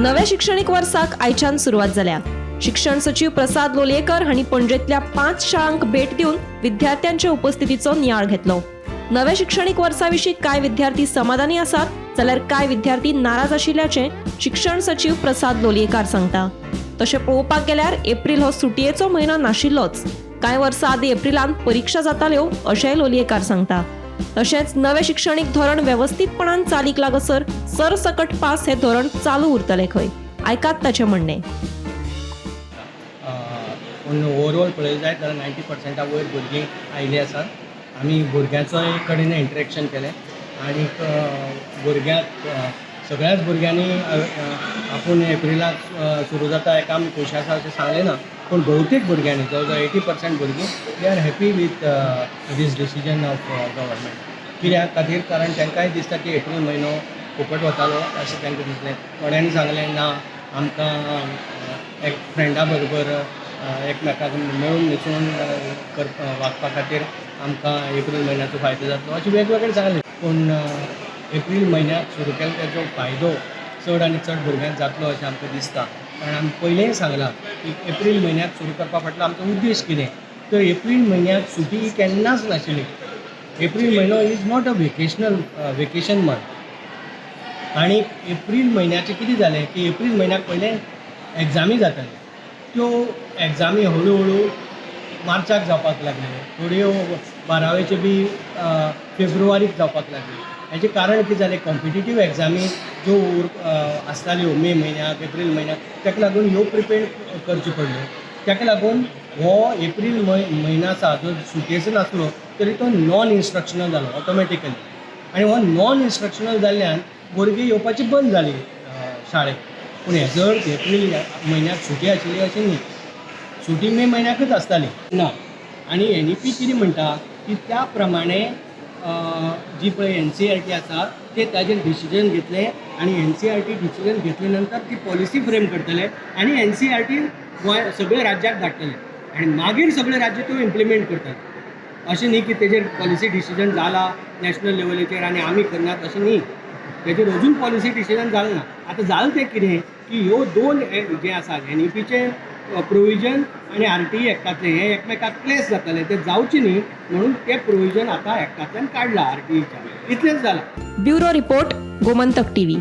नव्या शैक्षणिक वर्साक आयच्यान सुरुवात जाल्या। शिक्षण सचिव प्रसाद लोलयेकर हांणी पणजेंतल्या 5 शाळांक भेट दिवन विद्यार्थ्यांच्या उपस्थितीचो नियाळ घेतलो। नव्या शैक्षणिक वर्सा विशीं कांय विद्यार्थी समाधानी आसात जाल्यार कांय विद्यार्थी नाराज आशिल्ल्याचें शिक्षण सचिव प्रसाद लोलयेकर सांगता। तशें पळोवपाक गेल्यार एप्रील हो सुटयेचो म्हयनो नाशिल्लोच, कांय वर्सां आदी एप्रिलांत परीक्षा जाताल्यो अशेंय लोलयेकर सांगता। तशेंच नवें शैक्षणिक धोरण वेवस्थीतपणान चालीक लागसर सरसकट पास हे धोरण चालू उरतलें खंय, आयकात ताचें म्हणणें। पूण ओवरऑल पळयलें जायत जाल्यार 90% वयर भुरगीं आयिल्लीं आसात। आमी भुरग्यांचोय कडेन इंटरेक्शन केलें आनी भुरग्यांक सगळ्याच भुरग्यांनी आपूण एप्रिलाक सुरू जाता हेका आमी खूश आसा अशें सांगलें ना, पूण भौतेक भुरग्यांनी जवळ 80% भुरगीं they are happy with this decision of government. कित्याक खातीर कारण तांकांय दिसता की एप्रील म्हयनो फुकट वतालो अशें तांकां दिसलें। थोड्यांनी सांगलें ना आमकां एक फ्रेंडा बरोबर एकमेकाक मेळून मिसळून वागपा खातीर आमकां एप्रील म्हयन्याचो फायदो जातलो अशें वेगवेगळें सांगलें। पूण एप्रील म्हयन्याक सुरू केलो ताचो फायदो चड आनी चड भुरग्यांक जातलो अशें आमकां दिसता। कारण आमी पयलेंय सांगलां की एप्रील म्हयन्याक सुरू करपा फाटलो आमचो उद्देश कितें, तर एप्रील म्हयन्याक सुटी केन्नाच नाशिल्ली। एप्रील म्हयनो is not a vacation month. आनी एप्रील म्हयन्याचें कितें जालें की एप्रील म्हयन्याक पयलें एग्जामी जाताल्यो, त्यो एग्जामी हळू हळू मार्चाक जावपाक लागल्यो, थोड्यो 12वेच्यो बी फेब्रुवारीक जावपाक लागल्यो। हेजें कारण कितें जालें, कॉम्पिटिटीव एग्जामी ज्यो आसताल्यो मे म्हयन्याक एप्रील म्हयन्याक ताका लागून ह्यो प्रिपेर करच्यो पडल्यो। ताका लागून हो एप्रील म्हयनो आसा जो सुटयेचो नासलो तरी तो नॉन इन्स्ट्रक्शनल जालो ऑटोमॅटिकली। आनी हो नॉन इन्स्ट्रक्शनल जाल्ल्यान भुरगीं येवपाची बंद जाली शाळेक। पूण हेजर एप्रील म्हयन्याक सुटी आशिल्ली अशें न्ही, सुटी मे म्हयन्याकच आसताली ना। आनी NEP कितें म्हणटा की त्या प्रमाणे जी पळय NCERT आसा ते ताजेर डिसिजन घेतलें आनी NCERT डिसिजन घेतले नंतर ती पॉलिसी फ्रेम करतले आनी NCERT गोंय सगळ्या राज्याक धाडटले आनी मागीर सगळे राज्य त्यो इम्प्लिमेंट करतले। अशें न्ही की तेजेर पॉलिसी डिसिजन जाला नॅशनल लेवलीचेर आनी आमी करनात अशें न्ही, तेजेर अजून पॉलिसी डिसिजन जालें ना। आतां जालें तें कितें की ह्यो दोन जे आसा NEPचे प्रोविजन आनी RTE एक्टातलें हें एकमेकाक क्लॅश जातालें, तें जावचें न्ही म्हणून तें प्रोविजन आतां एक्टांतल्यान काडलां RTEच्या, इतलेंच जालां। Bureau report, Gomantak TV।